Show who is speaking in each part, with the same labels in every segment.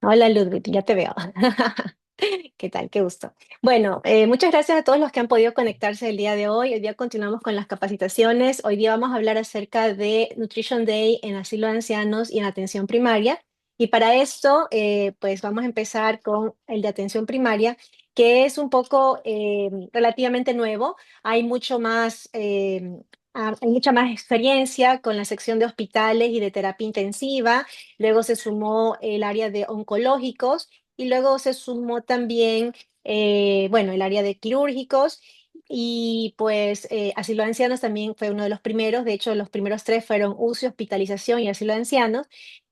Speaker 1: Hola Ludwig, ya te veo. ¿Qué tal? Qué gusto. Bueno, muchas gracias a todos los que han podido conectarse el día de hoy. Hoy día continuamos con las capacitaciones. Hoy día vamos a hablar acerca de Nutrition Day en asilo de ancianos y en atención primaria. Y para esto, pues vamos a empezar con el de atención primaria, que es un poco relativamente nuevo. Hay mucho más, hay mucha más experiencia con la sección de hospitales y de terapia intensiva. Luego se sumó el área de oncológicos y luego se sumó también, bueno, el área de quirúrgicos y pues asilo de ancianos también fue uno de los primeros. De hecho, los primeros tres fueron UCI, hospitalización y asilo de ancianos.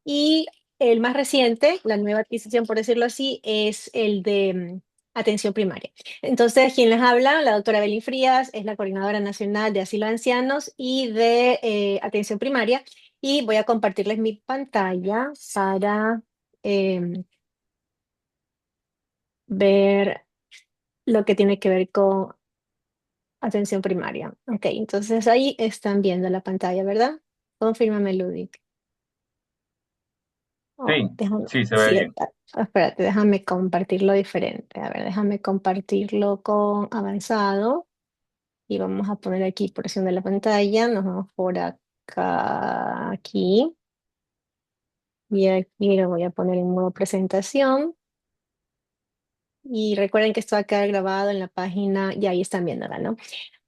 Speaker 1: Y el más reciente, la nueva adquisición, por decirlo así, es el de atención primaria. Entonces, quien les habla, la doctora Belín Frías, es la coordinadora nacional de asilo de ancianos y de atención primaria. Y voy a compartirles mi pantalla para em, ver lo que tiene que ver con atención primaria. Ok, entonces ahí están viendo la pantalla, ¿verdad? Confírmame, Ludwig. Oh,
Speaker 2: Sí,
Speaker 1: déjame,
Speaker 2: sí, se ve
Speaker 1: sí,
Speaker 2: bien.
Speaker 1: espérate, déjame compartirlo diferente. A ver, déjame compartirlo con avanzado y vamos a poner aquí porción de la pantalla. Nos vamos por acá, aquí. Y aquí lo voy a poner en modo presentación. Y recuerden que esto va a quedar grabado en la página, y ahí están viéndola, ¿no?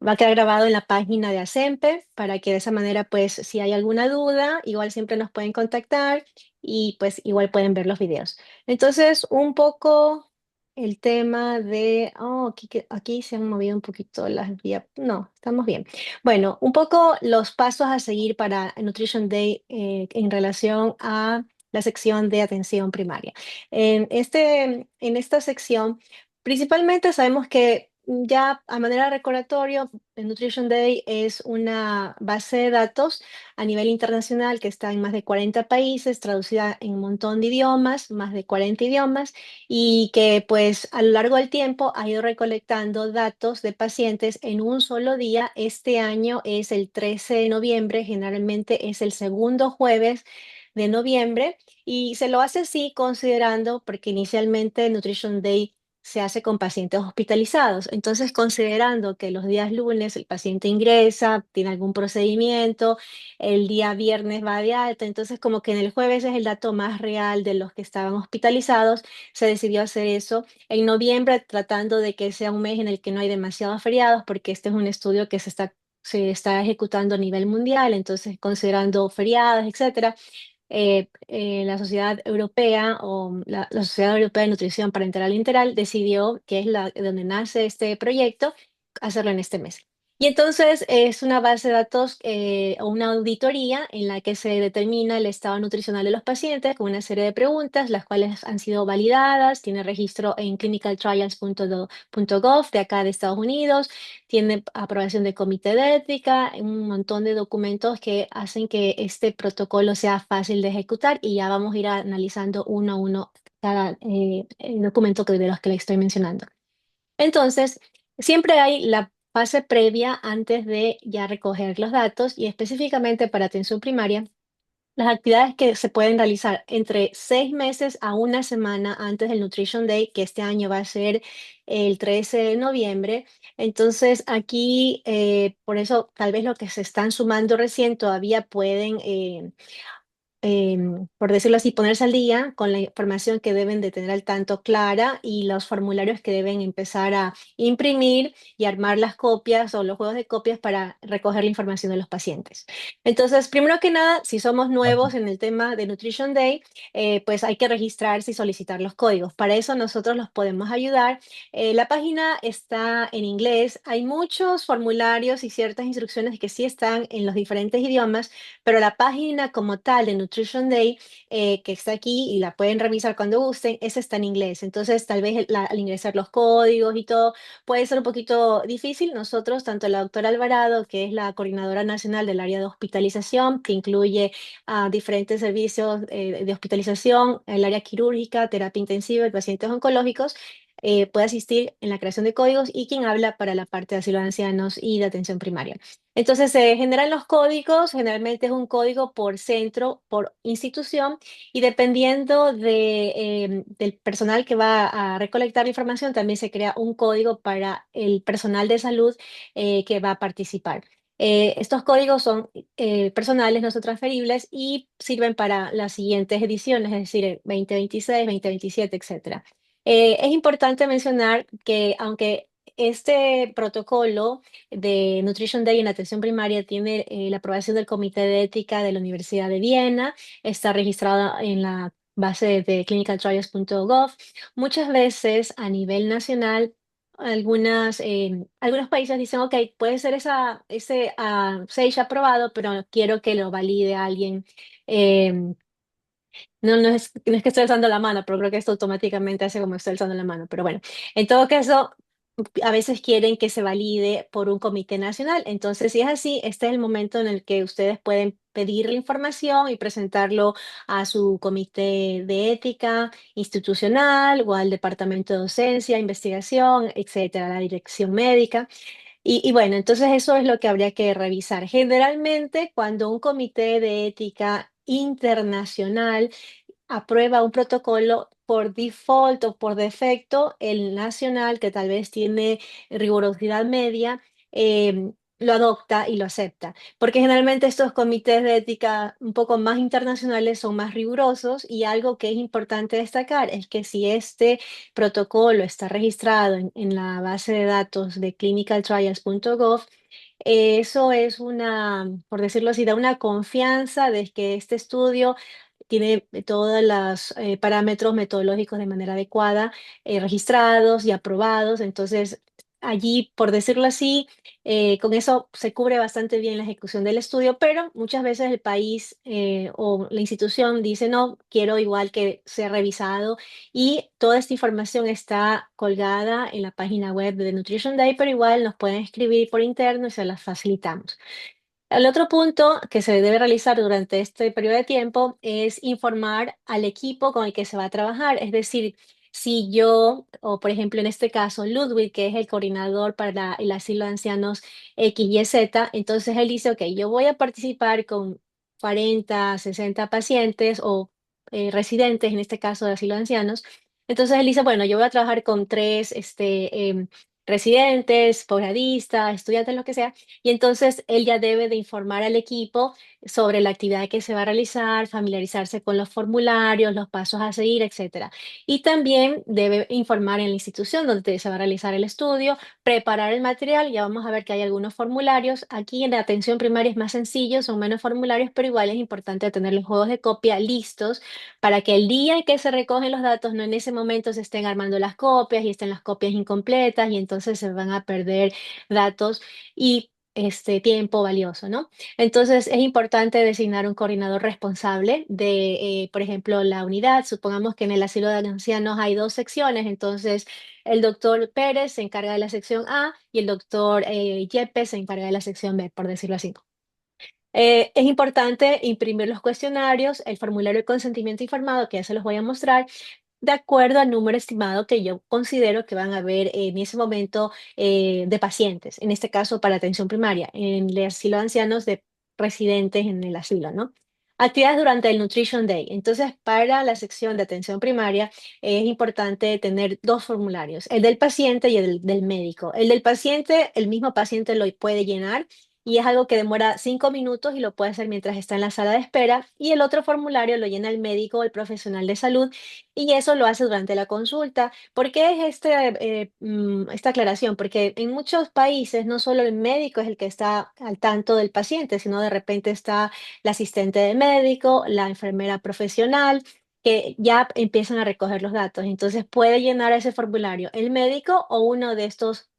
Speaker 1: Va a quedar grabado en la página de ASEMPE para que de esa manera, pues, si hay alguna duda, igual siempre nos pueden contactar y pues igual pueden ver los videos. Entonces, un poco el tema de, oh, aquí, aquí se han movido un poquito las vías. No, estamos bien. Bueno, un poco los pasos a seguir para Nutrition Day en relación a la sección de atención primaria. En esta sección, principalmente sabemos que ya a manera de recordatorio, el Nutrition Day es una base de datos a nivel internacional que está en más de 40 países, traducida en un montón de idiomas, más de 40 idiomas, y que pues a lo largo del tiempo ha ido recolectando datos de pacientes en un solo día. Este año es el 13 de noviembre, generalmente es el segundo jueves de noviembre. Y se lo hace así considerando, porque inicialmente Nutrition Day se hace con pacientes hospitalizados. Entonces, considerando que los días lunes el paciente ingresa, tiene algún procedimiento, el día viernes va de alta, entonces como que en el jueves es el dato más real de los que estaban hospitalizados, se decidió hacer eso en noviembre, tratando de que sea un mes en el que no hay demasiados feriados, porque este es un estudio que se está ejecutando a nivel mundial, entonces considerando feriados, etcétera. La Sociedad Europea o la Sociedad Europea de Nutrición Parenteral e Integral decidió, que es la de donde nace este proyecto, hacerlo en este mes. Y entonces es una base de datos o una auditoría en la que se determina el estado nutricional de los pacientes con una serie de preguntas, las cuales han sido validadas, tiene registro en clinicaltrials.gov de acá de Estados Unidos, tiene aprobación de comité de ética, un montón de documentos que hacen que este protocolo sea fácil de ejecutar y ya vamos a ir analizando uno a uno cada documento de los que le estoy mencionando. Entonces, siempre hay la fase previa antes de ya recoger los datos y específicamente para atención primaria. Las actividades que se pueden realizar entre 6 meses a una semana antes del Nutrition Day, que este año va a ser el 13 de noviembre. Entonces, aquí, por eso, tal vez los que se están sumando recién todavía pueden por decirlo así, ponerse al día con la información que deben de tener al tanto clara y los formularios que deben empezar a imprimir y armar las copias o los juegos de copias para recoger la información de los pacientes. Entonces, primero que nada, si somos nuevos en el tema de Nutrition Day, pues hay que registrarse y solicitar los códigos. Para eso nosotros los podemos ayudar. La página está en inglés. Hay muchos formularios y ciertas instrucciones que sí están en los diferentes idiomas, pero la página como tal de Nutrition Day, que está aquí y la pueden revisar cuando gusten, esa está en inglés. Entonces, tal vez al ingresar los códigos y todo, puede ser un poquito difícil. Nosotros, tanto la doctora Alvarado, que es la coordinadora nacional del área de hospitalización, que incluye diferentes servicios de hospitalización, el área quirúrgica, terapia intensiva y pacientes oncológicos, puede asistir en la creación de códigos y quien habla para la parte de asilo de ancianos y de atención primaria. Entonces, se generan los códigos, generalmente es un código por centro, por institución, y dependiendo del personal que va a recolectar la información, también se crea un código para el personal de salud que va a participar. Estos códigos son personales, no son transferibles y sirven para las siguientes ediciones, es decir, 2026, 2027, etcétera. Es importante mencionar que aunque este protocolo de Nutrition Day en la atención primaria tiene la aprobación del Comité de Ética de la Universidad de Viena, está registrada en la base de clinicaltrials.gov. Muchas veces a nivel nacional, algunos países dicen, ok, puede ser ese SAGE aprobado, pero quiero que lo valide alguien. em, no es que estoy alzando la mano, pero creo que esto automáticamente hace como estoy alzando la mano. Pero bueno, en todo caso, a veces quieren que se valide por un comité nacional. Entonces, si es así, este es el momento en el que ustedes pueden pedir la información y presentarlo a su comité de ética institucional o al departamento de docencia, investigación, etcétera, la dirección médica. Y bueno, entonces eso es lo que habría que revisar. Generalmente, cuando un comité de ética internacional aprueba un protocolo por default o por defecto, el nacional, que tal vez tiene rigurosidad media, lo adopta y lo acepta. Porque generalmente estos comités de ética un poco más internacionales son más rigurosos y algo que es importante destacar es que si este protocolo está registrado en la base de datos de clinicaltrials.gov, eso es una, por decirlo así, da una confianza de que este estudio tiene todos los parámetros metodológicos de manera adecuada, registrados y aprobados. Entonces, allí, por decirlo así, con eso se cubre bastante bien la ejecución del estudio, pero muchas veces el país o la institución dice, no, quiero igual que sea revisado y toda esta información está colgada en la página web de Nutrition Day, pero igual nos pueden escribir por interno y se las facilitamos. El otro punto que se debe realizar durante este periodo de tiempo es informar al equipo con el que se va a trabajar. Es decir, si yo, o por ejemplo en este caso Ludwig, que es el coordinador para el asilo de ancianos X, Y, Z, entonces él dice, ok, yo voy a participar con 40, 60 pacientes o residentes, en este caso de asilo de ancianos. Entonces él dice, bueno, yo voy a trabajar con tres residentes, posgradistas, estudiantes, lo que sea, y entonces él ya debe de informar al equipo sobre la actividad que se va a realizar, familiarizarse con los formularios, los pasos a seguir, etcétera. Y también debe informar en la institución donde se va a realizar el estudio, preparar el material. Ya vamos a ver que hay algunos formularios. Aquí en la atención primaria es más sencillo, son menos formularios, pero igual es importante tener los juegos de copia listos para que el día en que se recogen los datos, no en ese momento se estén armando las copias y estén las copias incompletas y entonces se van a perder datos y este tiempo valioso, ¿no? Entonces es importante designar un coordinador responsable de, por ejemplo, la unidad. Supongamos que en el asilo de ancianos hay dos secciones, entonces el doctor Pérez se encarga de la sección A y el doctor Yepes se encarga de la sección B, por decirlo así. Es importante imprimir los cuestionarios, el formulario de consentimiento informado, que ya se los voy a mostrar, de acuerdo al número estimado que yo considero que van a haber en ese momento de pacientes, en este caso para atención primaria, en el asilo de ancianos de residentes en el asilo, ¿no? Actividades durante el Nutrition Day. Entonces, para la sección de atención primaria es importante tener dos formularios, el del paciente y el del médico. El del paciente, el mismo paciente lo puede llenar y es algo que demora 5 minutos y lo puede hacer mientras está en la sala de espera. Y el otro formulario lo llena el médico o el profesional de salud y eso lo hace durante la consulta. ¿Por qué es esta aclaración? Porque en muchos países no solo el médico es el que está al tanto del paciente, sino de repente está la asistente de médico, la enfermera profesional, que ya empiezan a recoger los datos. Entonces puede llenar ese formulario el médico o uno de estos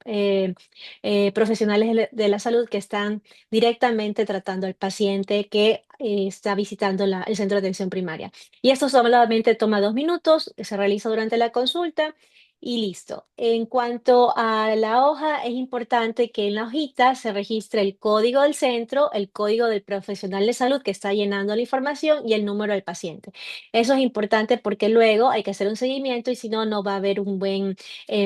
Speaker 1: profesionales de la salud que están directamente tratando al paciente que está visitando el centro de atención primaria. Y esto solamente toma 2 minutos, se realiza durante la consulta y listo. En cuanto a la hoja, es importante que en la hojita se registre el código del centro, el código del profesional de salud que está llenando la información y el número del paciente. Eso es importante porque luego hay que hacer un seguimiento y si no, no va a haber un buen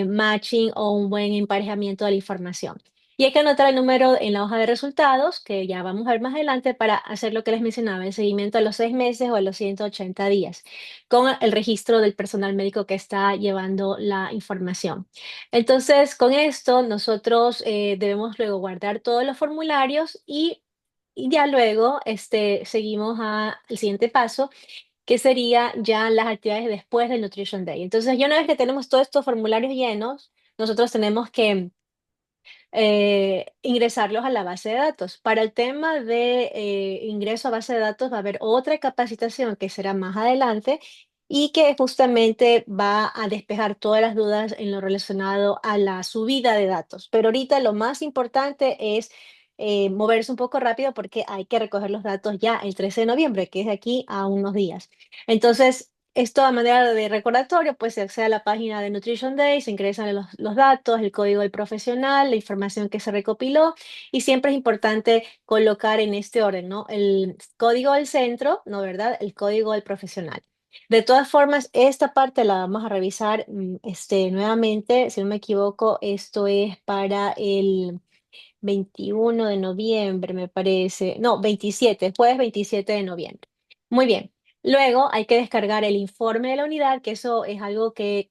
Speaker 1: matching o un buen emparejamiento de la información. Y hay que anotar el número en la hoja de resultados, que ya vamos a ver más adelante, para hacer lo que les mencionaba, el seguimiento a los 6 meses o a los 180 días con el registro del personal médico que está llevando la información. Entonces, con esto, nosotros debemos luego guardar todos los formularios y ya luego seguimos al siguiente paso, que sería ya las actividades después del Nutrition Day. Entonces, ya una vez que tenemos todos estos formularios llenos, nosotros tenemos que ingresarlos a la base de datos. Para el tema de ingreso a base de datos va a haber otra capacitación que será más adelante y que justamente va a despejar todas las dudas en lo relacionado a la subida de datos. Pero ahorita lo más importante es moverse un poco rápido porque hay que recoger los datos ya el 13 de noviembre, que es de aquí a unos días. Entonces, esto a manera de recordatorio, pues se accede a la página de Nutrition Day, se ingresan los datos, el código del profesional, la información que se recopiló y siempre es importante colocar en este orden, ¿no? El código del centro, ¿no? ¿Verdad? El código del profesional. De todas formas, esta parte la vamos a revisar nuevamente, si no me equivoco, esto es para el 21 de noviembre, me parece. No, 27, jueves 27 de noviembre. Muy bien. Luego hay que descargar el informe de la unidad, que eso es algo que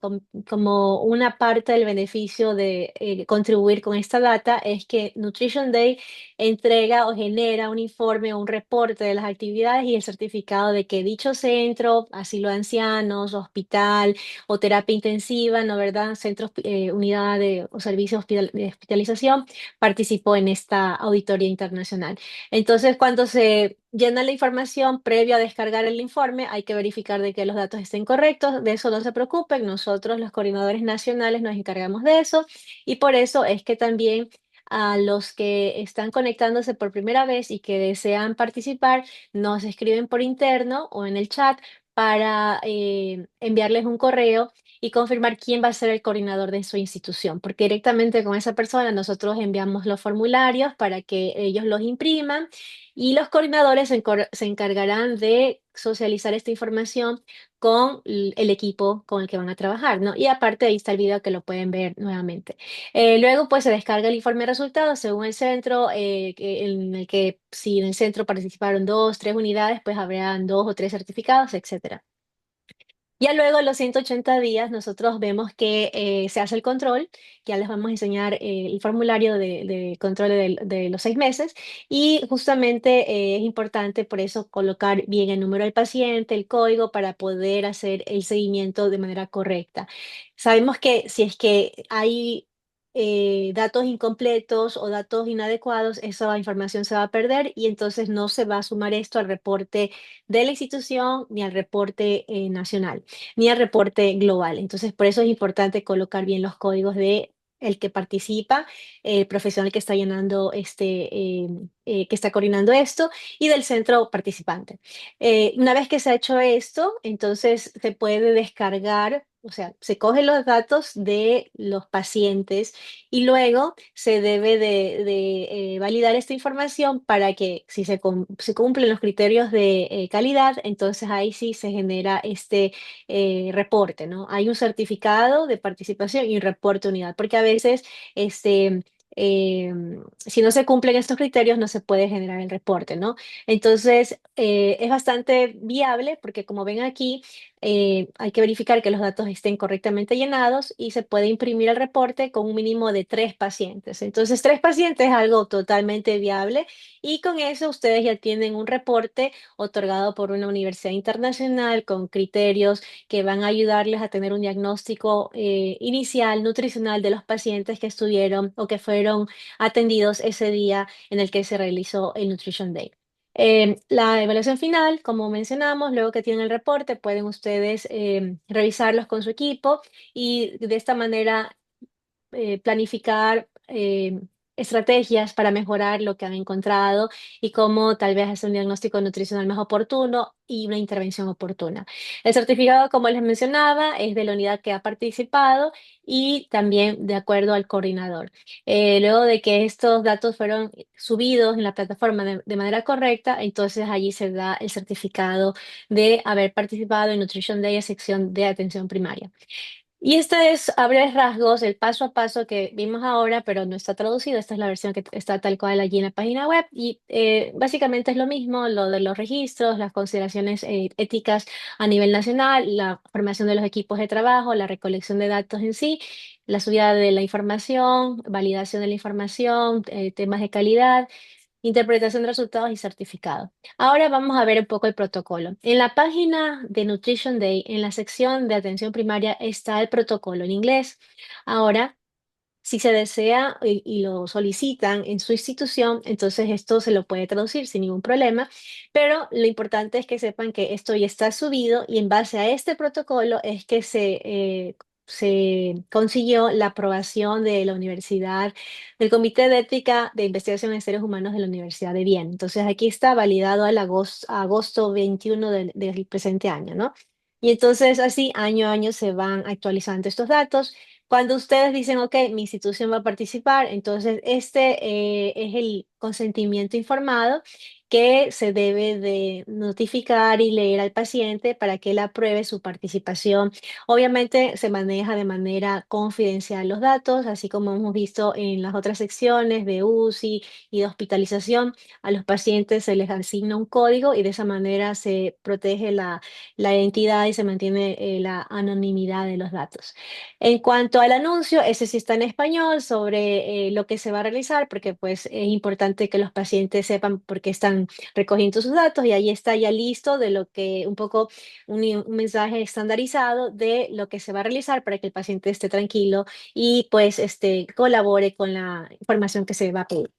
Speaker 1: como una parte del beneficio de contribuir con esta data es que Nutrition Day entrega o genera un informe o un reporte de las actividades y el certificado de que dicho centro, asilo de ancianos, hospital o terapia intensiva, ¿no verdad? Centros, unidad o servicio de hospitalización participó en esta auditoría internacional. Entonces, cuando se llena la información previo a descargar el informe, hay que verificar de que los datos estén correctos. De eso no se preocupen, nosotros los coordinadores nacionales nos encargamos de eso y por eso es que también a los que están conectándose por primera vez y que desean participar, nos escriben por interno o en el chat para enviarles un correo y confirmar quién va a ser el coordinador de su institución, porque directamente con esa persona nosotros enviamos los formularios para que ellos los impriman y los coordinadores se encargarán de socializar esta información con el equipo con el que van a trabajar, ¿no? Y aparte ahí está el video que lo pueden ver nuevamente. Luego pues se descarga el informe de resultados según el centro, en el que si en el centro participaron dos, tres unidades, pues habrán dos o tres certificados, etcétera. Ya luego, a los 180 días, nosotros vemos que se hace el control. Ya les vamos a enseñar el formulario de control de los 6 meses. Y justamente es importante por eso colocar bien el número del paciente, el código, para poder hacer el seguimiento de manera correcta. Sabemos que si es que hay datos incompletos o datos inadecuados, esa información se va a perder y entonces no se va a sumar esto al reporte de la institución ni al reporte nacional ni al reporte global. Entonces, por eso es importante colocar bien los códigos de el que participa, el profesional que está llenando que está coordinando esto y del centro participante. Una vez que se ha hecho esto, entonces se puede descargar, o sea, se cogen los datos de los pacientes y luego se debe de validar esta información para que si se cumplen los criterios de calidad, entonces ahí sí se genera este reporte, ¿no? Hay un certificado de participación y un reporte de unidad, porque a veces, si no se cumplen estos criterios, no se puede generar el reporte, ¿no? Entonces, es bastante viable porque como ven aquí, hay que verificar que los datos estén correctamente llenados y se puede imprimir el reporte con un mínimo de 3 pacientes. Entonces, 3 pacientes es algo totalmente viable y con eso ustedes ya tienen un reporte otorgado por una universidad internacional con criterios que van a ayudarles a tener un diagnóstico inicial nutricional de los pacientes que estuvieron o que fueron atendidos ese día en el que se realizó el Nutrition Day. La evaluación final, como mencionamos, luego que tienen el reporte, pueden ustedes revisarlos con su equipo y de esta manera planificar estrategias para mejorar lo que han encontrado y cómo tal vez hacer un diagnóstico nutricional más oportuno y una intervención oportuna. El certificado, como les mencionaba, es de la unidad que ha participado y también de acuerdo al coordinador. Luego de que estos datos fueron subidos en la plataforma de manera correcta, entonces allí se da el certificado de haber participado en Nutrition Day, sección de atención primaria. Y este es, a breves rasgos, el paso a paso que vimos ahora, pero no está traducido. Esta es la versión que está tal cual allí en la página web. Y básicamente es lo mismo, lo de los registros, las consideraciones éticas a nivel nacional, la formación de los equipos de trabajo, la recolección de datos en sí, la subida de la información, validación de la información, temas de calidad, interpretación de resultados y certificado. Ahora vamos a ver un poco el protocolo. En la página de Nutrition Day, en la sección de atención primaria, está el protocolo en inglés. Ahora, si se desea y lo solicitan en su institución, entonces esto se lo puede traducir sin ningún problema, pero lo importante es que sepan que esto ya está subido y en base a este protocolo es que se consiguió la aprobación de la universidad, del Comité de Ética de Investigación en Seres Humanos de la Universidad de Viena. Entonces aquí está validado al agosto 21 del presente año, ¿no? Y entonces así año a año se van actualizando estos datos. Cuando ustedes dicen, ok, mi institución va a participar, entonces este es el consentimiento informado que se debe de notificar y leer al paciente para que él apruebe su participación. Obviamente se maneja de manera confidencial los datos, así como hemos visto en las otras secciones de UCI y de hospitalización. A los pacientes se les asigna un código y de esa manera se protege la identidad y se mantiene la anonimidad de los datos. En cuanto al anuncio, ese sí está en español sobre lo que se va a realizar, porque pues es importante que los pacientes sepan por qué están recogiendo sus datos y ahí está ya listo de lo que un poco un mensaje estandarizado de lo que se va a realizar para que el paciente esté tranquilo y pues colabore con la información que se va a pedir.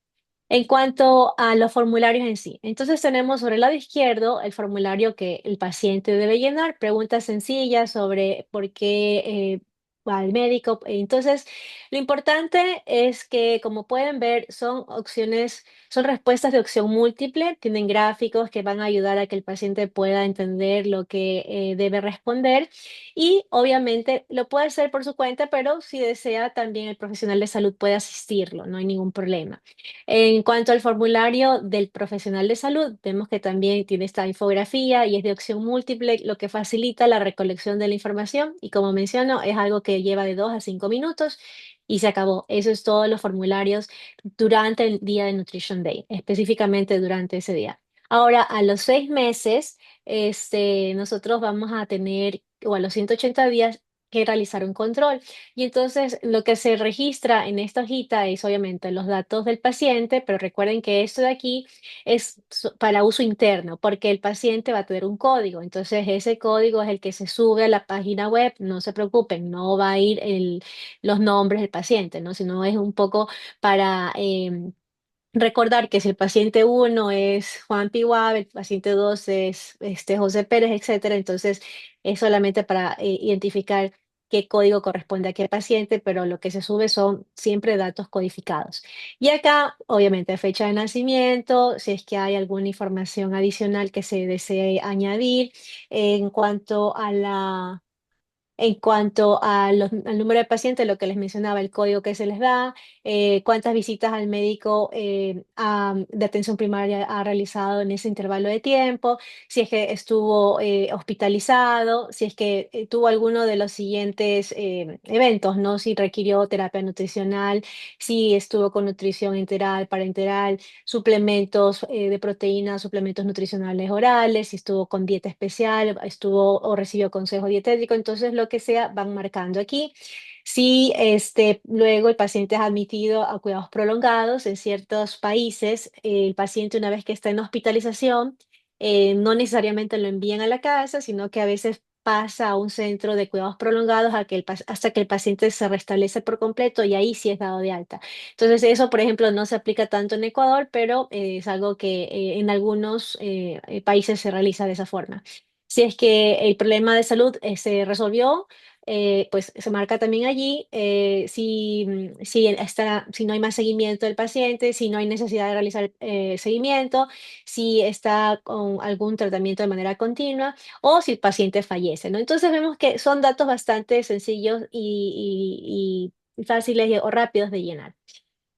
Speaker 1: En cuanto a los formularios en sí, entonces tenemos sobre el lado izquierdo el formulario que el paciente debe llenar, preguntas sencillas sobre por qué va al médico. Entonces, lo importante es que, como pueden ver, son opciones, son respuestas de opción múltiple, tienen gráficos que van a ayudar a que el paciente pueda entender lo que debe responder y obviamente lo puede hacer por su cuenta, pero si desea, también el profesional de salud puede asistirlo, no hay ningún problema. En cuanto al formulario del profesional de salud, vemos que también tiene esta infografía y es de opción múltiple, lo que facilita la recolección de la información. Y como menciono, es algo que lleva de 2 a 5 minutos y se acabó. Eso es todos los formularios durante el día de Nutrition Day, específicamente durante ese día. Ahora, a los 6 meses, nosotros vamos a tener, o a los 180 días, que realizar un control. Y entonces lo que se registra en esta hojita es obviamente los datos del paciente, pero recuerden que esto de aquí es para uso interno, porque el paciente va a tener un código. Entonces ese código es el que se sube a la página web. No se preocupen, no va a ir los nombres del paciente, ¿no? Sino es un poco para recordar que si el paciente uno es Juan Piwab, el paciente 2 es José Pérez, etcétera, entonces es solamente para identificar qué código corresponde a qué paciente, pero lo que se sube son siempre datos codificados. Y acá, obviamente, fecha de nacimiento, si es que hay alguna información adicional que se desee añadir. En cuanto a al número de pacientes, lo que les mencionaba, el código que se les da, cuántas visitas al médico de atención primaria ha realizado en ese intervalo de tiempo, si es que estuvo hospitalizado, si es que tuvo alguno de los siguientes eventos, ¿no? Si requirió terapia nutricional, si estuvo con nutrición enteral, parenteral, suplementos de proteínas, suplementos nutricionales orales, si estuvo con dieta especial, estuvo o recibió consejo dietético, entonces lo que sea van marcando aquí. Si luego el paciente es admitido a cuidados prolongados en ciertos países, el paciente una vez que está en hospitalización, no necesariamente lo envían a la casa, sino que a veces pasa a un centro de cuidados prolongados hasta que el paciente se restablece por completo y ahí sí es dado de alta. Entonces, eso, por ejemplo, no se aplica tanto en Ecuador, pero es algo que en algunos países se realiza de esa forma. Si es que el problema de salud se resolvió, pues se marca también allí si no hay más seguimiento del paciente, si no hay necesidad de realizar seguimiento, si está con algún tratamiento de manera continua o si el paciente fallece, ¿no? Entonces vemos que son datos bastante sencillos y fáciles o rápidos de llenar.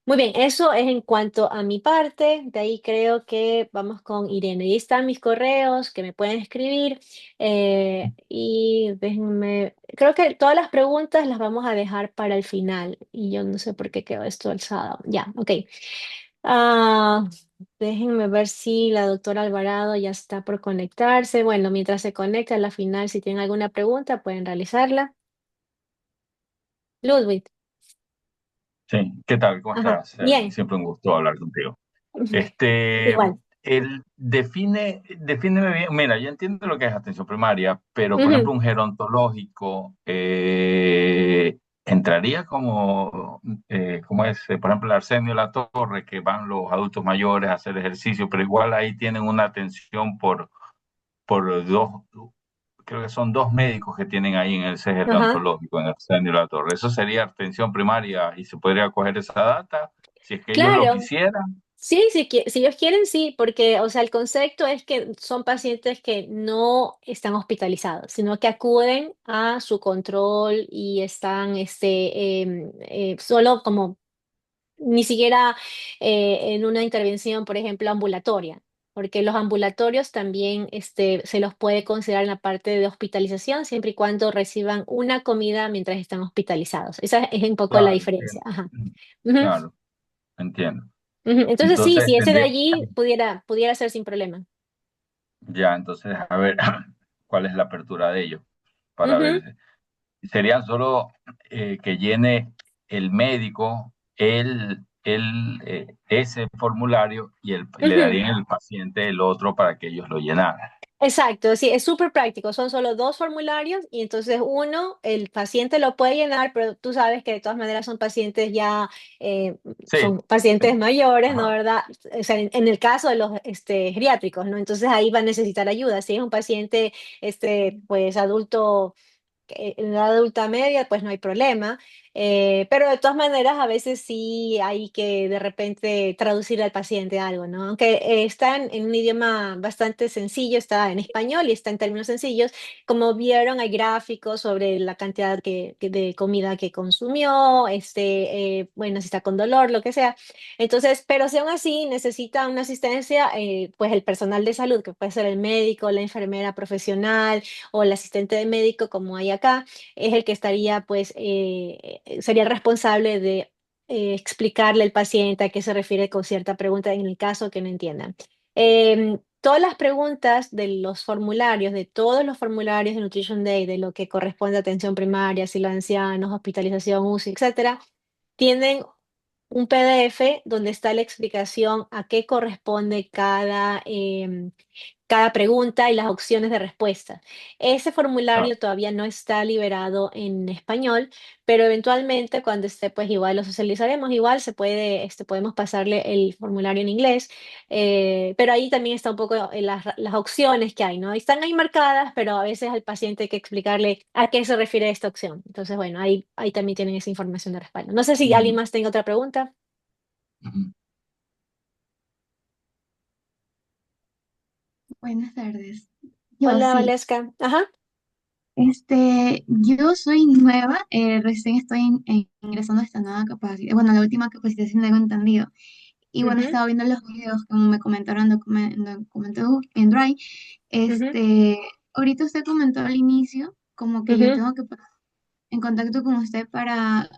Speaker 1: Muy bien, eso es en cuanto a mi parte. De ahí creo que vamos con Irene. Ahí están mis correos que me pueden escribir. Y déjenme, creo que todas las preguntas las vamos a dejar para el final. Y yo no sé por qué quedó esto alzado. Ya, ok. Ah, déjenme ver si la doctora Alvarado ya está por conectarse. Bueno, mientras se conecta a la final, si tienen alguna pregunta, pueden realizarla. Ludwig.
Speaker 2: Sí, ¿qué tal? ¿Cómo
Speaker 1: Ajá,
Speaker 2: estás?
Speaker 1: bien.
Speaker 2: Siempre un gusto hablar contigo. Este,
Speaker 1: Igual.
Speaker 2: defíneme bien. Mira, yo entiendo lo que es atención primaria, pero por ejemplo,
Speaker 1: Ujú,
Speaker 2: un gerontológico entraría como es, por ejemplo, el Arsenio La Torre, que van los adultos mayores a hacer ejercicio, pero igual ahí tienen una atención por dos, creo que son dos médicos que tienen ahí en el C
Speaker 1: ajá.
Speaker 2: gerontológico, en el Arsenio La Torre. Eso sería atención primaria y se podría coger esa data si es que ellos lo
Speaker 1: Claro,
Speaker 2: quisieran.
Speaker 1: sí, si ellos quieren, sí, porque, o sea, el concepto es que son pacientes que no están hospitalizados, sino que acuden a su control y están, solo como ni siquiera en una intervención, por ejemplo, ambulatoria, porque los ambulatorios también, se los puede considerar en la parte de hospitalización, siempre y cuando reciban una comida mientras están hospitalizados. Esa es un poco la
Speaker 2: Claro,
Speaker 1: diferencia. Ajá. Ujú.
Speaker 2: claro, entiendo.
Speaker 1: Ujú, entonces sí,
Speaker 2: Entonces
Speaker 1: si ese de
Speaker 2: tendría,
Speaker 1: allí pudiera ser sin problema.
Speaker 2: ya, entonces a ver cuál es la apertura de ellos para
Speaker 1: Ujú,
Speaker 2: ver. Sería solo que llene el médico ese formulario y le
Speaker 1: ujú.
Speaker 2: darían el paciente el otro para que ellos lo llenaran.
Speaker 1: Exacto, sí, es súper práctico. Son solo dos formularios y entonces uno, el paciente lo puede llenar, pero tú sabes que de todas maneras son pacientes ya,
Speaker 2: Sí,
Speaker 1: son pacientes
Speaker 2: sí,
Speaker 1: mayores, ¿no?
Speaker 2: ajá,
Speaker 1: ¿Verdad? O sea, en el caso de los geriátricos, ¿no? Entonces ahí va a necesitar ayuda. Si es un paciente, pues adulto en edad adulta media, pues no hay problema, pero de todas maneras a veces sí hay que de repente traducir al paciente algo, ¿no? Aunque está en un idioma bastante sencillo, está en español y está en términos sencillos, como vieron hay gráficos sobre la cantidad de comida que consumió, bueno, si está con dolor, lo que sea. Entonces, pero si aún así necesita una asistencia, pues el personal de salud, que puede ser el médico, la enfermera profesional, o el asistente de médico, como hay acá, es el que estaría, pues, sería el responsable de explicarle al paciente a qué se refiere con cierta pregunta en el caso que no entiendan. Todas las preguntas de los formularios, de todos los formularios de Nutrition Day, de lo que corresponde a atención primaria, asilo de ancianos, hospitalización, UCI, etcétera, tienen un PDF donde está la explicación a qué corresponde cada pregunta y las opciones de respuesta. Ese
Speaker 2: claro.
Speaker 1: formulario todavía no está liberado en español, pero eventualmente cuando esté, pues igual lo socializaremos, igual se puede, podemos pasarle el formulario en inglés, pero ahí también está un poco las opciones que hay, ¿no? Están ahí marcadas, pero a veces al paciente hay que explicarle a qué se refiere esta opción. Entonces, bueno, ahí también tienen esa información de respaldo. No sé si alguien
Speaker 2: Ujú,
Speaker 1: más tenga otra pregunta.
Speaker 2: ujú.
Speaker 3: Buenas tardes. Yo
Speaker 1: Hola,
Speaker 3: sí.
Speaker 1: Valeska. Ajá.
Speaker 3: Yo soy nueva, recién estoy ingresando a esta nueva capacitación, bueno, la última capacitación tengo entendido. Y bueno,
Speaker 1: Ujú,
Speaker 3: estaba viendo los videos como me comentaron en Drive.
Speaker 1: ujú,
Speaker 3: Este, ahorita usted comentó al inicio como que yo
Speaker 1: ujú.
Speaker 3: tengo que poner en contacto con usted para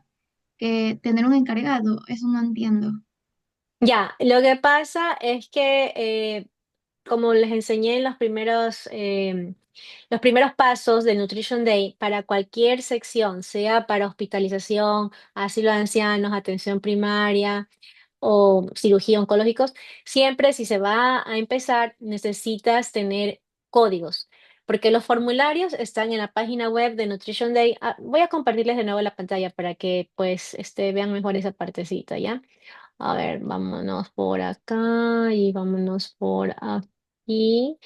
Speaker 3: que tener un encargado. Eso no entiendo.
Speaker 1: Ya, lo que pasa es que como les enseñé en los primeros pasos del Nutrition Day, para cualquier sección, sea para hospitalización, asilo de ancianos, atención primaria o cirugía oncológicos, siempre si se va a empezar, necesitas tener códigos, porque los formularios están en la página web de Nutrition Day. Ah, voy a compartirles de nuevo la pantalla para que pues vean mejor esa partecita, ¿ya? A ver, vámonos por acá y vámonos por aquí.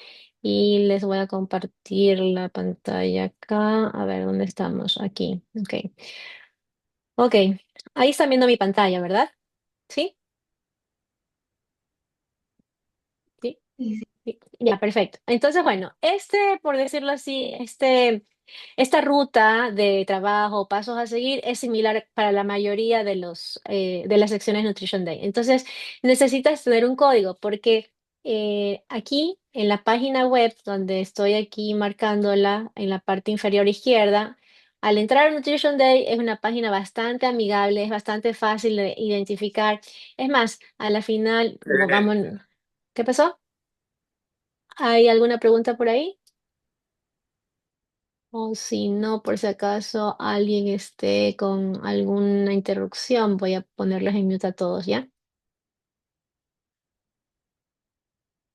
Speaker 1: Y les voy a compartir la pantalla acá. A ver, ¿dónde estamos? Aquí. Ok. Ok. Ahí están viendo mi pantalla, ¿verdad? ¿Sí? Sí.
Speaker 3: Sí, sí.
Speaker 1: Sí, ya, perfecto. Entonces, bueno, por decirlo así, esta ruta de trabajo, pasos a seguir, es similar para la mayoría de las secciones Nutrition Day. Entonces, necesitas tener un código porque aquí en la página web, donde estoy aquí marcándola en la parte inferior izquierda, al entrar a Nutrition Day es una página bastante amigable, es bastante fácil de identificar. Es más, a la final, vamos, ¿qué pasó? ¿Hay alguna pregunta por ahí? O si no, por si acaso alguien esté con alguna interrupción, voy a ponerles en mute a todos, ¿ya?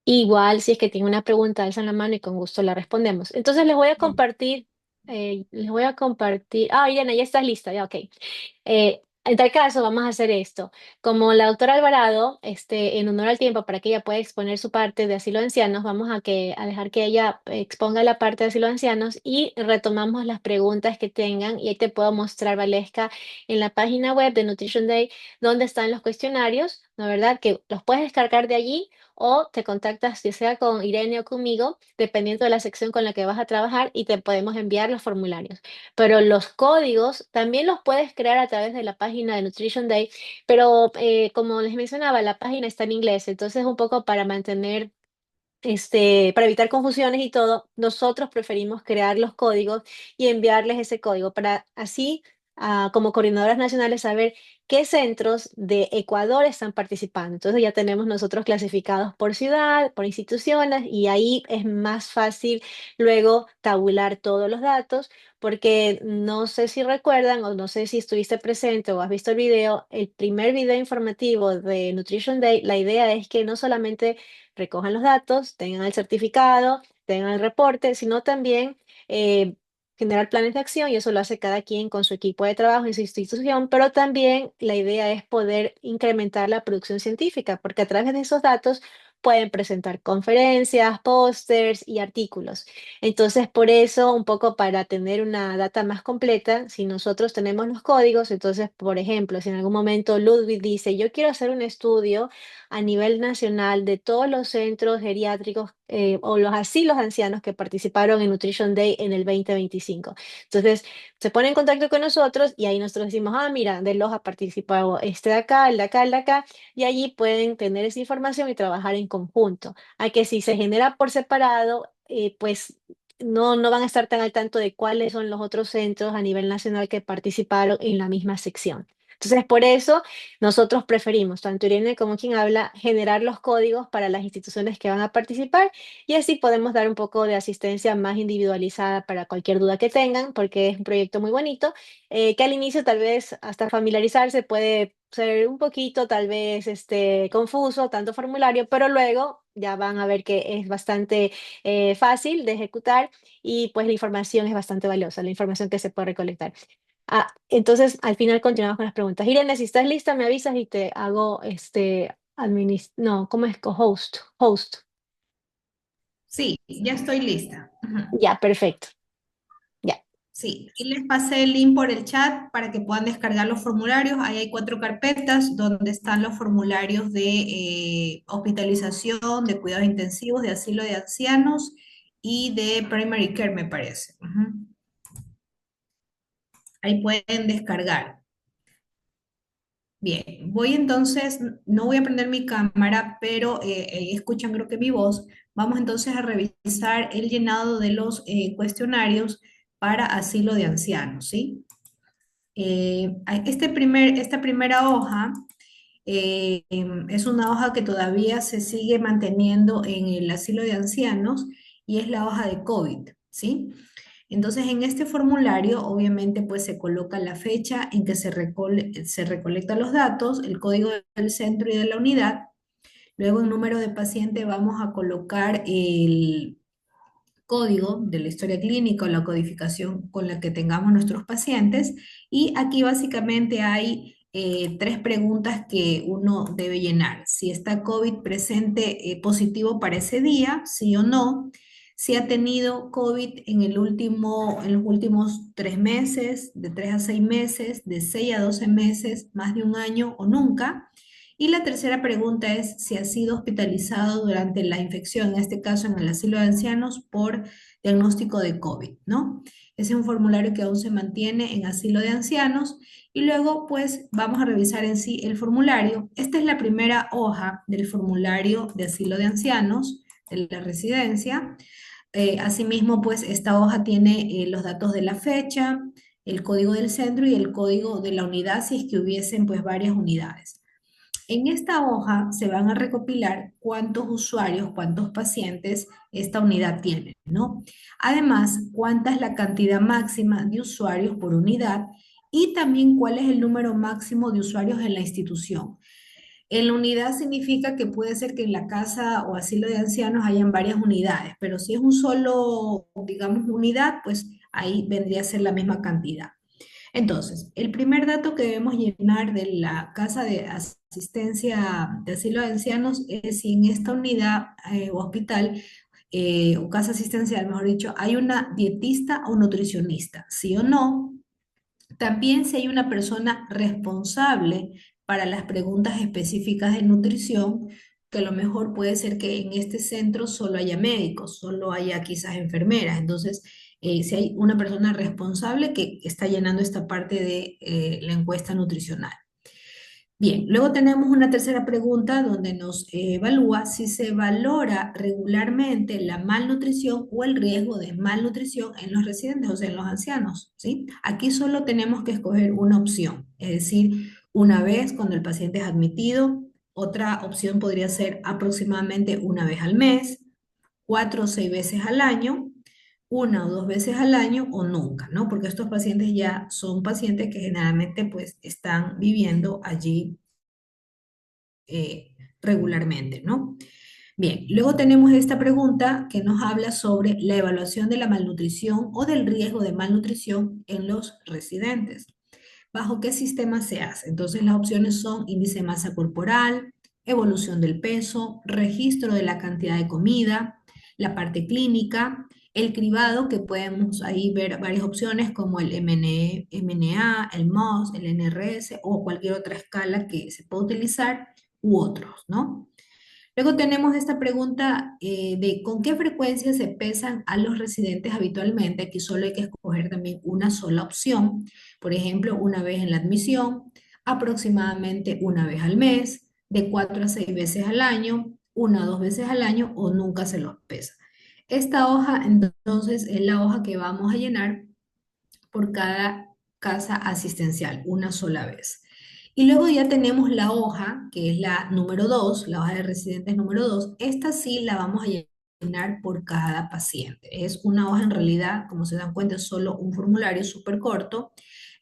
Speaker 1: Igual, si es que tiene una pregunta, alzan la mano y con gusto la respondemos. Entonces les voy a compartir. Ah, Irene, ya estás lista, ya, ok. En tal caso, vamos a hacer esto. Como la doctora Alvarado, en honor al tiempo, para que ella pueda exponer su parte de asilo de ancianos, vamos a dejar que ella exponga la parte de asilo de ancianos y retomamos las preguntas que tengan. Y ahí te puedo mostrar, Valesca, en la página web de Nutrition Day, dónde están los cuestionarios, ¿no verdad? Que los puedes descargar de allí o te contactas ya sea con Irene o conmigo, dependiendo de la sección con la que vas a trabajar y te podemos enviar los formularios. Pero los códigos también los puedes crear a través de la página de Nutrition Day, pero como les mencionaba, la página está en inglés, entonces un poco para mantener para evitar confusiones y todo, nosotros preferimos crear los códigos y enviarles ese código para así, como coordinadoras nacionales, saber qué centros de Ecuador están participando. Entonces ya tenemos nosotros clasificados por ciudad, por instituciones y ahí es más fácil luego tabular todos los datos porque no sé si recuerdan o no sé si estuviste presente o has visto el primer video informativo de Nutrition Day, la idea es que no solamente recojan los datos, tengan el certificado, tengan el reporte, sino también eh, generar planes de acción y eso lo hace cada quien con su equipo de trabajo en su institución, pero también la idea es poder incrementar la producción científica, porque a través de esos datos pueden presentar conferencias, pósters y artículos. Entonces, por eso, un poco para tener una data más completa, si nosotros tenemos los códigos, entonces, por ejemplo, si en algún momento Ludwig dice, yo quiero hacer un estudio a nivel nacional de todos los centros geriátricos o los asilos ancianos que participaron en Nutrition Day en el 2025. Entonces, se pone en contacto con nosotros y ahí nosotros decimos, ah, mira, de los ha participado este de acá, el de acá, el de acá, y allí pueden tener esa información y trabajar en conjunto. A que si se genera por separado, pues no van a estar tan al tanto de cuáles son los otros centros a nivel nacional que participaron en la misma sección. Entonces, por eso nosotros preferimos, tanto Irene como quien habla, generar los códigos para las instituciones que van a participar y así podemos dar un poco de asistencia más individualizada para cualquier duda que tengan, porque es un proyecto muy bonito, que al inicio tal vez hasta familiarizarse puede ser un poquito tal vez confuso, tanto formulario, pero luego ya van a ver que es bastante fácil de ejecutar y pues la información es bastante valiosa, la información que se puede recolectar. Entonces, al final continuamos con las preguntas. Irene, si estás lista, me avisas y te hago no, ¿cómo es? Host.
Speaker 4: Sí, ya estoy lista. Ujú.
Speaker 1: Ya, perfecto. Ya.
Speaker 4: Sí, y les pasé el link por el chat para que puedan descargar los formularios. Ahí hay 4 carpetas donde están los formularios de hospitalización, de cuidados intensivos, de asilo de ancianos y de primary care, me parece. Ujú. Ahí pueden descargar. Bien, voy entonces, no voy a prender mi cámara, pero escuchan creo que mi voz. Vamos entonces a revisar el llenado de los cuestionarios para asilo de ancianos, ¿sí? Esta primera hoja es una hoja que todavía se sigue manteniendo en el asilo de ancianos y es la hoja de COVID, ¿sí? Entonces, en este formulario, obviamente, pues se coloca la fecha en que se recolectan los datos, el código del centro y de la unidad. Luego, en número de paciente, vamos a colocar el código de la historia clínica o la codificación con la que tengamos nuestros pacientes. Y aquí básicamente hay 3 preguntas que uno debe llenar. Si está COVID presente positivo para ese día, sí o no. si ha tenido COVID en los últimos 3 meses, de 3 a 6 meses, de 6 a 12 meses, más de un año o nunca. Y la tercera pregunta es si ha sido hospitalizado durante la infección, en este caso en el asilo de ancianos, por diagnóstico de COVID, ¿no? Ese es un formulario que aún se mantiene en asilo de ancianos. Y luego, pues, vamos a revisar en sí el formulario. Esta es la primera hoja del formulario de asilo de ancianos de la residencia. Asimismo, pues, esta hoja tiene los datos de la fecha, el código del centro y el código de la unidad, si es que hubiesen, pues, varias unidades. En esta hoja se van a recopilar cuántos usuarios, cuántos pacientes esta unidad tiene, ¿no? Además, cuánta es la cantidad máxima de usuarios por unidad y también cuál es el número máximo de usuarios en la institución. En la unidad significa que puede ser que en la casa o asilo de ancianos hayan varias unidades, pero si es un solo, digamos, unidad, pues ahí vendría a ser la misma cantidad. Entonces, el primer dato que debemos llenar de la casa de asistencia de asilo de ancianos es si en esta unidad o hospital o casa asistencial, mejor dicho, hay una dietista o nutricionista, sí o no. También si hay una persona responsable para las preguntas específicas de nutrición, que a lo mejor puede ser que en este centro solo haya médicos, solo haya quizás enfermeras. Entonces, si hay una persona responsable que está llenando esta parte de la encuesta nutricional. Bien, luego tenemos una tercera pregunta donde nos evalúa si se valora regularmente la malnutrición o el riesgo de malnutrición en los residentes, o sea, en los ancianos, ¿sí? Aquí solo tenemos que escoger una opción, es decir, una vez cuando el paciente es admitido, otra opción podría ser aproximadamente una vez al mes, 4 o 6 veces al año, 1 o 2 veces al año o nunca, ¿no? Porque estos pacientes ya son pacientes que generalmente pues están viviendo allí regularmente, ¿no? Bien, luego tenemos esta pregunta que nos habla sobre la evaluación de la malnutrición o del riesgo de malnutrición en los residentes. ¿Bajo qué sistema se hace? Entonces las opciones son índice de masa corporal, evolución del peso, registro de la cantidad de comida, la parte clínica, el cribado, que podemos ahí ver varias opciones como el MNA, el MOS, el NRS o cualquier otra escala que se pueda utilizar u otros, ¿no? Luego tenemos esta pregunta de con qué frecuencia se pesan a los residentes habitualmente. Aquí solo hay que escoger también una sola opción. Por ejemplo, una vez en la admisión, aproximadamente una vez al mes, de 4 a 6 veces al año, 1 o 2 veces al año o nunca se los pesa. Esta hoja entonces es la hoja que vamos a llenar por cada casa asistencial, una sola vez. Y luego ya tenemos la hoja, que es la número 2, la hoja de residentes número 2. Esta sí la vamos a llenar por cada paciente. Es una hoja en realidad, como se dan cuenta, es solo un formulario súper corto.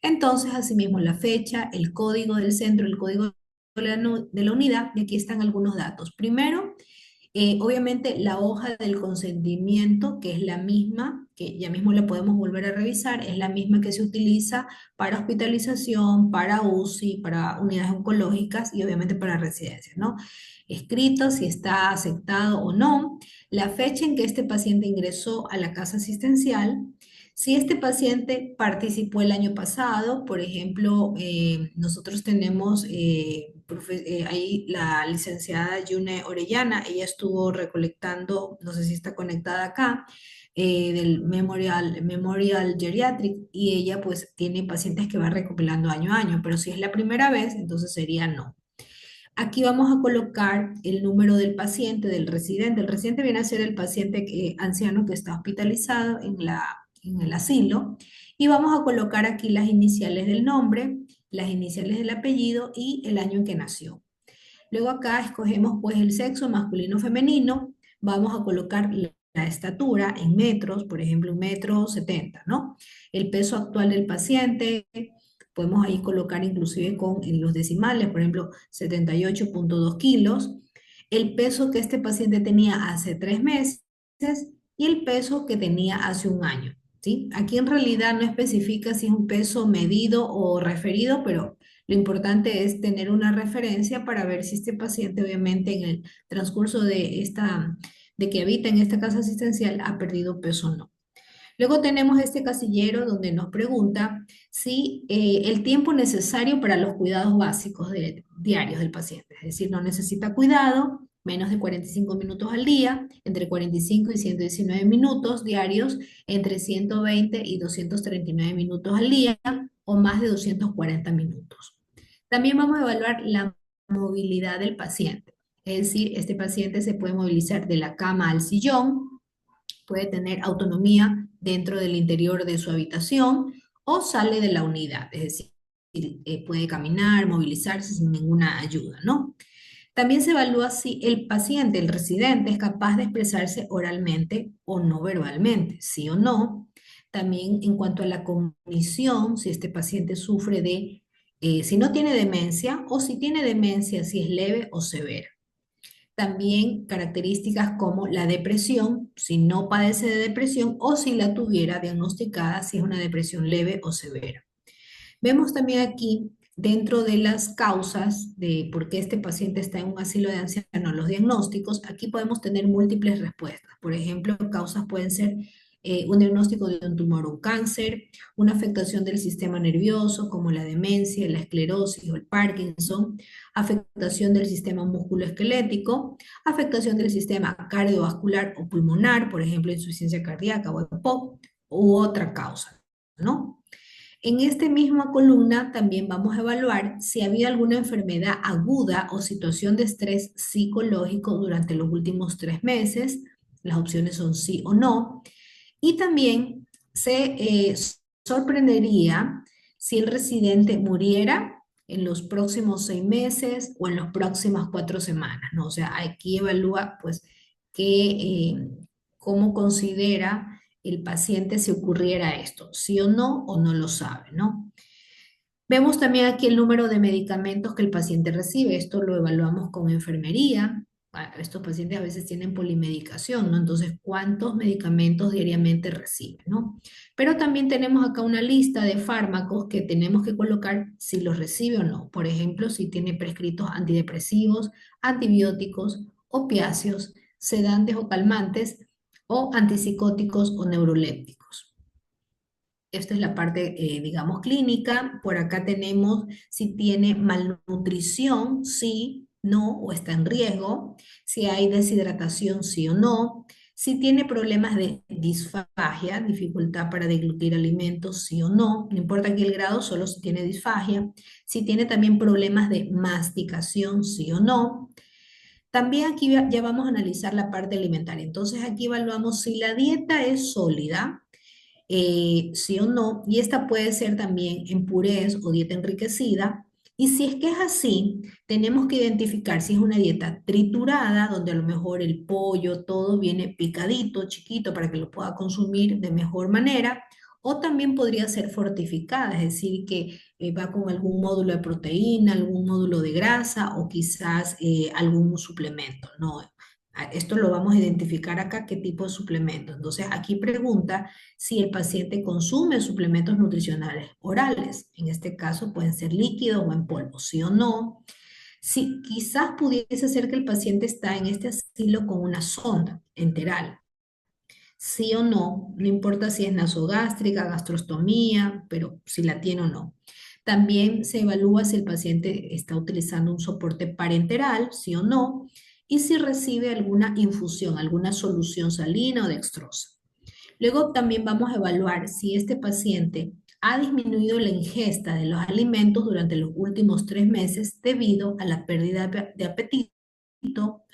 Speaker 4: Entonces, asimismo, la fecha, el código del centro, el código de la unidad, y aquí están algunos datos. Primero, obviamente la hoja del consentimiento, que es la misma, que ya mismo la podemos volver a revisar, es la misma que se utiliza para hospitalización, para UCI, para unidades oncológicas y obviamente para residencias, ¿no? Escrito si está aceptado o no, la fecha en que este paciente ingresó a la casa asistencial, si este paciente participó el año pasado, por ejemplo, nosotros tenemos ahí la licenciada Yune Orellana, ella estuvo recolectando, no sé si está conectada acá, del Memorial Geriatric, y ella pues tiene pacientes que va recopilando año a año, pero si es la primera vez, entonces sería no. Aquí vamos a colocar el número del paciente, del residente. El residente viene a ser el paciente anciano que está hospitalizado en el asilo. Y vamos a colocar aquí las iniciales del nombre, las iniciales del apellido y el año en que nació. Luego acá escogemos pues el sexo masculino o femenino. Vamos a colocar la estatura en metros, por ejemplo, 1,70 m, ¿no? El peso actual del paciente, podemos ahí colocar inclusive con en los decimales, por ejemplo, 78,2 kilos. El peso que este paciente tenía hace 3 meses y el peso que tenía hace un año, ¿sí? Aquí en realidad no especifica si es un peso medido o referido, pero lo importante es tener una referencia para ver si este paciente, obviamente, en el transcurso de de que habita en esta casa asistencial ha perdido peso o no. Luego tenemos este casillero donde nos pregunta si el tiempo necesario para los cuidados básicos diarios del paciente, es decir, no necesita cuidado, menos de 45 minutos al día, entre 45 y 119 minutos diarios, entre 120 y 239 minutos al día o más de 240 minutos. También vamos a evaluar la movilidad del paciente, es decir, este paciente se puede movilizar de la cama al sillón, puede tener autonomía dentro del interior de su habitación o sale de la unidad, es decir, puede caminar, movilizarse sin ninguna ayuda, ¿no? También se evalúa si el paciente, el residente, es capaz de expresarse oralmente o no verbalmente, sí o no. También en cuanto a la cognición, si este paciente sufre de, si no tiene demencia o si tiene demencia, si es leve o severa. También características como la depresión, si no padece de depresión o si la tuviera diagnosticada, si es una depresión leve o severa. Vemos también aquí, dentro de las causas de por qué este paciente está en un asilo de ancianos, los diagnósticos, aquí podemos tener múltiples respuestas. Por ejemplo, causas pueden ser un diagnóstico de un tumor o un cáncer, una afectación del sistema nervioso como la demencia, la esclerosis o el Parkinson, afectación del sistema musculoesquelético, afectación del sistema cardiovascular o pulmonar, por ejemplo, insuficiencia cardíaca o EPOC, u otra causa, ¿no? En esta misma columna también vamos a evaluar si había alguna enfermedad aguda o situación de estrés psicológico durante los últimos 3 meses. Las opciones son sí o no. Y también se sorprendería si el residente muriera en los próximos 6 meses o en las próximas 4 semanas, ¿no? O sea, aquí evalúa, pues, cómo considera el paciente si ocurriera esto, sí o no lo sabe, ¿no? Vemos también aquí el número de medicamentos que el paciente recibe. Esto lo evaluamos con enfermería. Estos pacientes a veces tienen polimedicación, ¿no? Entonces, ¿cuántos medicamentos diariamente reciben, ¿no? Pero también tenemos acá una lista de fármacos que tenemos que colocar si los recibe o no. Por ejemplo, si tiene prescritos antidepresivos, antibióticos, opiáceos, sedantes o calmantes, o antipsicóticos o neurolépticos. Esta es la parte, digamos, clínica. Por acá tenemos si tiene malnutrición, sí, no, o está en riesgo. Si hay deshidratación, sí o no. Si tiene problemas de disfagia, dificultad para deglutir alimentos, sí o no. No importa aquí el grado, solo si tiene disfagia. Si tiene también problemas de masticación, sí o no. También aquí ya vamos a analizar la parte alimentaria. Entonces aquí evaluamos si la dieta es sólida, sí o no, y esta puede ser también en purés o dieta enriquecida. Y si es que es así, tenemos que identificar si es una dieta triturada, donde a lo mejor el pollo, todo viene picadito, chiquito, para que lo pueda consumir de mejor manera, o también podría ser fortificada, es decir, que va con algún módulo de proteína, algún módulo de grasa o quizás algún suplemento, ¿no? Esto lo vamos a identificar acá, qué tipo de suplemento. Entonces, aquí pregunta si el paciente consume suplementos nutricionales orales. En este caso pueden ser líquidos o en polvo, sí o no. Si quizás pudiese ser que el paciente está en este asilo con una sonda enteral. Sí o no, no importa si es nasogástrica, gastrostomía, pero si la tiene o no. También se evalúa si el paciente está utilizando un soporte parenteral, sí o no, y si recibe alguna infusión, alguna solución salina o dextrosa. Luego también vamos a evaluar si este paciente ha disminuido la ingesta de los alimentos durante los últimos 3 meses debido a la pérdida de apetito,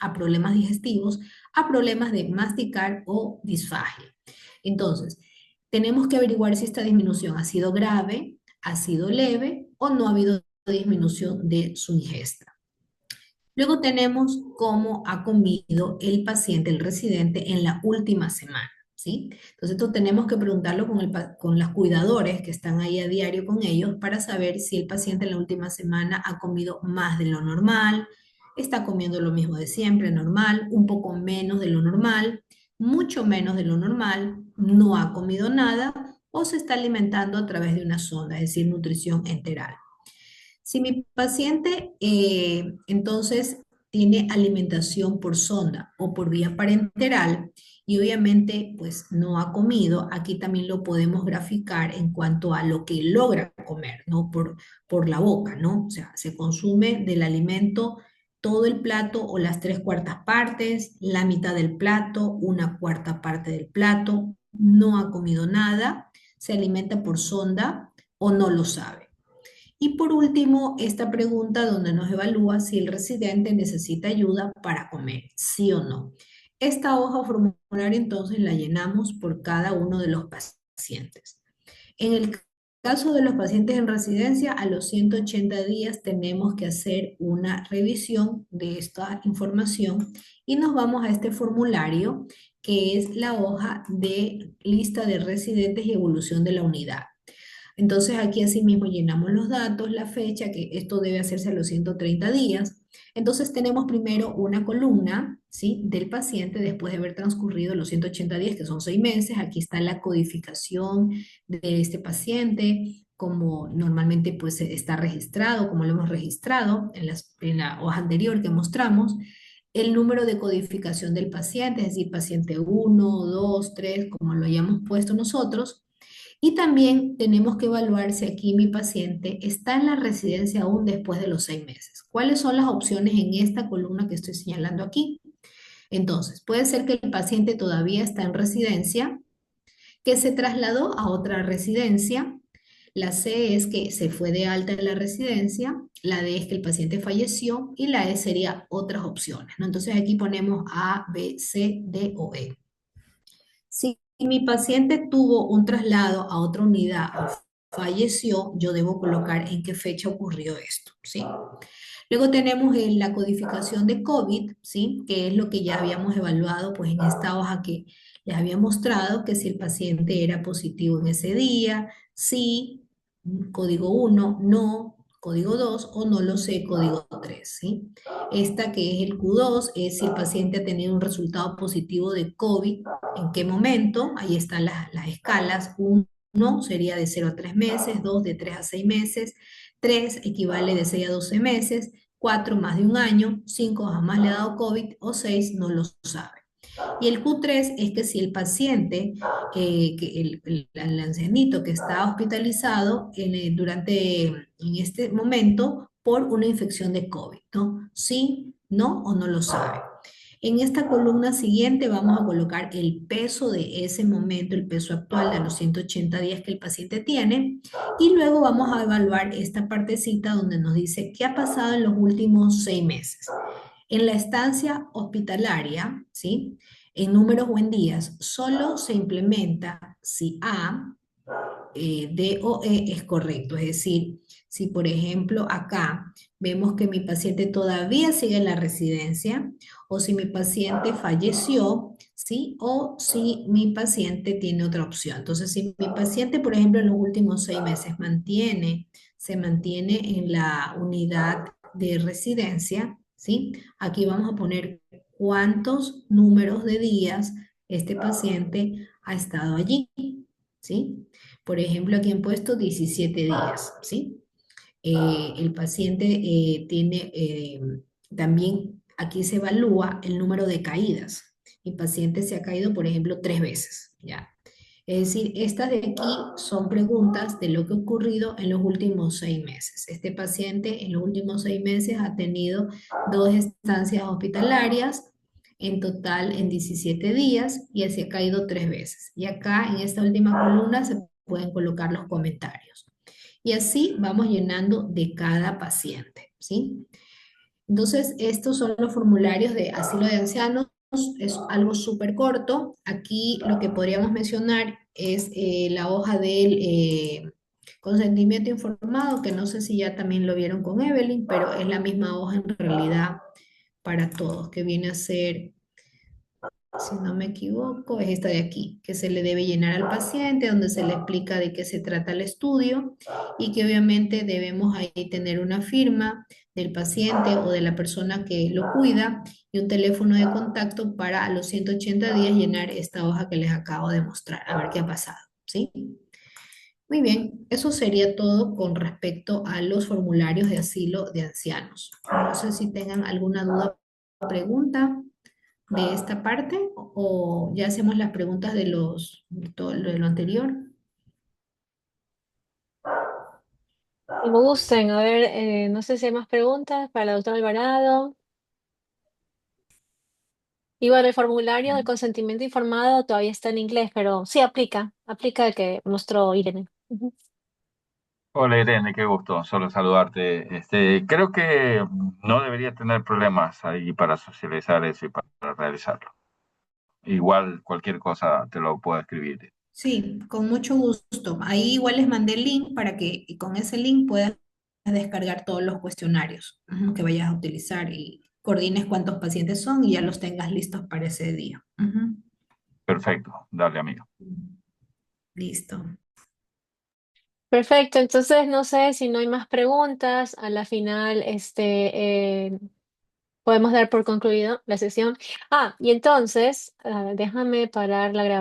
Speaker 4: a problemas digestivos, a problemas de masticar o disfagia. Entonces, tenemos que averiguar si esta disminución ha sido grave, ha sido leve o no ha habido disminución de su ingesta. Luego tenemos cómo ha comido el paciente, el residente, en la última semana, ¿sí? Entonces, esto tenemos que preguntarlo con las cuidadores que están ahí a diario con ellos para saber si el paciente en la última semana ha comido más de lo normal, está comiendo lo mismo de siempre, normal, un poco menos de lo normal, mucho menos de lo normal, no ha comido nada o se está alimentando a través de una sonda, es decir, nutrición enteral. Si mi paciente entonces tiene alimentación por sonda o por vía parenteral y obviamente pues no ha comido, aquí también lo podemos graficar en cuanto a lo que logra comer, ¿no? Por la boca, ¿no? O sea, se consume del alimento todo el plato o las 3/4 partes, la mitad del plato, 1/4 parte del plato, no ha comido nada, se alimenta por sonda o no lo sabe. Y por último, esta pregunta donde nos evalúa si el residente necesita ayuda para comer, sí o no. Esta hoja formulario entonces la llenamos por cada uno de los pacientes. En el caso de los pacientes en residencia, a los 180 días tenemos que hacer una revisión de esta información y nos vamos a este formulario que es la hoja de lista de residentes y evolución de la unidad. Entonces aquí asimismo llenamos los datos, la fecha, que esto debe hacerse a los 130 días. Entonces tenemos primero una columna, ¿sí?, del paciente después de haber transcurrido los 180 días, que son 6 meses. Aquí está la codificación de este paciente, como normalmente pues está registrado, como lo hemos registrado en la hoja anterior que mostramos. El número de codificación del paciente, es decir, paciente 1, 2, 3, como lo hayamos puesto nosotros. Y también tenemos que evaluar si aquí mi paciente está en la residencia aún después de los 6 meses. ¿Cuáles son las opciones en esta columna que estoy señalando aquí? Entonces, puede ser que el paciente todavía está en residencia, que se trasladó a otra residencia. La C es que se fue de alta de la residencia, la D es que el paciente falleció y la E sería otras opciones, ¿no? Entonces aquí ponemos A, B, C, D o E. Si mi paciente tuvo un traslado a otra unidad o falleció, yo debo colocar en qué fecha ocurrió esto, ¿sí? Luego tenemos la codificación de COVID, ¿sí?, que es lo que ya habíamos evaluado pues en esta hoja que les había mostrado, que si el paciente era positivo en ese día, sí, código 1, no, código 2 o no lo sé, código 3, ¿sí? Esta que es el Q2 es si el paciente ha tenido un resultado positivo de COVID, en qué momento, ahí están las escalas. 1 sería de 0 a 3 meses, 2 de 3 a 6 meses, 3 equivale de 6 a 12 meses, 4 más de un año, 5 jamás le ha dado COVID o 6 no lo sabe. Y el Q3 es que si el paciente, el ancianito que está hospitalizado en este momento por una infección de COVID, ¿no? Sí, no o no lo sabe. En esta columna siguiente vamos a colocar el peso de ese momento, el peso actual de los 180 días que el paciente tiene, y luego vamos a evaluar esta partecita donde nos dice qué ha pasado en los últimos 6 meses. En la estancia hospitalaria, ¿sí?, en números o en días, solo se implementa si A, D o E es correcto. Es decir, si por ejemplo acá vemos que mi paciente todavía sigue en la residencia, o si mi paciente falleció, ¿sí?, o si mi paciente tiene otra opción. Entonces, si mi paciente, por ejemplo, en los últimos 6 meses se mantiene en la unidad de residencia, ¿sí?, aquí vamos a poner cuántos números de días este paciente ha estado allí, ¿sí? Por ejemplo, aquí han puesto 17 días, ¿sí? El paciente tiene también, aquí se evalúa el número de caídas. Mi paciente se ha caído, por ejemplo, 3 veces, ¿ya? Es decir, estas de aquí son preguntas de lo que ha ocurrido en los últimos 6 meses. Este paciente en los últimos 6 meses ha tenido 2 estancias hospitalarias, en total en 17 días, y se ha caído 3 veces. Y acá en esta última columna se pueden colocar los comentarios. Y así vamos llenando de cada paciente, ¿sí? Entonces, estos son los formularios de asilo de ancianos. Es algo súper corto. Aquí lo que podríamos mencionar es la hoja del consentimiento informado, que no sé si ya también lo vieron con Evelyn, pero es la misma hoja en realidad para todos, que viene a ser, si no me equivoco, es esta de aquí, que se le debe llenar al paciente, donde se le explica de qué se trata el estudio y que obviamente debemos ahí tener una firma del paciente o de la persona que lo cuida y un teléfono de contacto para a los 180 días llenar esta hoja que les acabo de mostrar, a ver qué ha pasado, ¿sí? Muy bien, eso sería todo con respecto a los formularios de asilo de ancianos. No sé si tengan alguna duda pregunta de esta parte o ya hacemos las preguntas de todo lo de lo anterior?
Speaker 1: Como gusten, a ver, no sé si hay más preguntas para la doctora Alvarado. Y bueno, el formulario de consentimiento informado todavía está en inglés, pero sí aplica el que mostró Irene. Ujú.
Speaker 2: Hola Irene, qué gusto, solo saludarte. Creo que no debería tener problemas ahí para socializar eso y para realizarlo. Igual cualquier cosa te lo puedo escribir.
Speaker 4: Sí, con mucho gusto. Ahí igual les mandé el link para que con ese link puedas descargar todos los cuestionarios que vayas a utilizar y coordines cuántos pacientes son y ya los tengas listos para ese día.
Speaker 2: Perfecto, dale amigo.
Speaker 4: Listo.
Speaker 1: Perfecto, entonces no sé si no hay más preguntas. A la final, podemos dar por concluido la sesión. Y entonces, déjame parar la grabación.